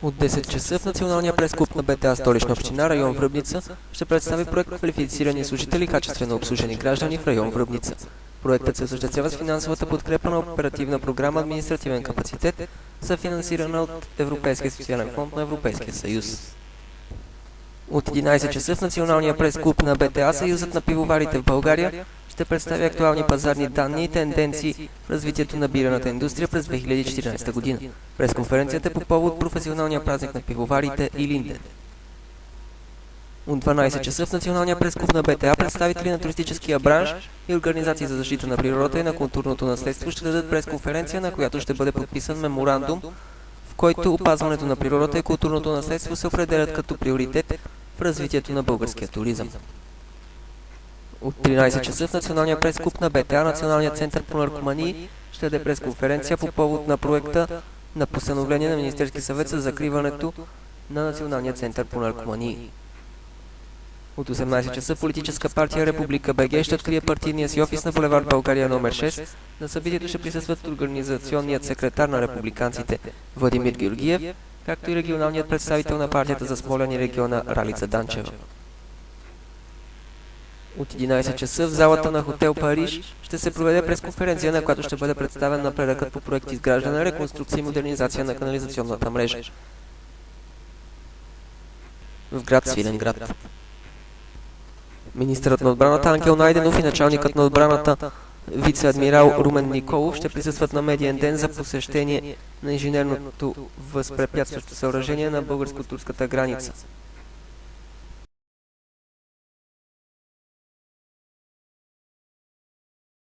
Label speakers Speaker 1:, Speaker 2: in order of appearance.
Speaker 1: От 10 часа в Националния прес-клуб на БТА Столична община, район Връбница, ще представи проект "Квалифицирани служители, качествено обслужени граждани в район Връбница". Проектът се осъществява с финансовата подкрепа на оперативна програма "Административен капацитет", съфинансирана от Европейския социален фонд на Европейския съюз. От 11 часа в Националния прес-клуб на БТА Съюзът на пивоварите в България ще представи актуални пазарни данни и тенденции в развитието на бирената индустрия през 2014 година. Пресконференцията е по повод професионалния празник на пивоварите Илинден. От 12 часа в Националния прес-клуб на БТА представители на туристическия бранш и организации за защита на природата и на културното наследство ще дадат пресконференция, на която ще бъде подписан меморандум, в който опазването на природата и културното наследство се определят като приоритет в развитието на българския туризъм. От 13 часа в Националния прес-клуб на БТА Националният център по наркомании ще даде пресконференция по повод на проекта на постановление на Министерския съвет за закриването на Националния център по наркомании. От 18 часа Политическа партия Република БГ ще открие партийния си офис на булевард България номер 6. На събитието ще присъстват организационният секретар на републиканците Владимир Георгиев, както и регионалният представител на партията за Смолян и региона Ралица Данчева. От 11 часа в залата на хотел Париж ще се проведе пресконференция, на която ще бъде представен напредъкът по проект изграждане, реконструкция и модернизация на канализационната мрежа в град Свиленград. Министърът на отбраната Ангел Найденов и началникът на отбраната вице-адмирал Румен Николов ще присъстват на медиен ден за посещение на инженерното възпрепятстващо съоръжение на българско-турската граница.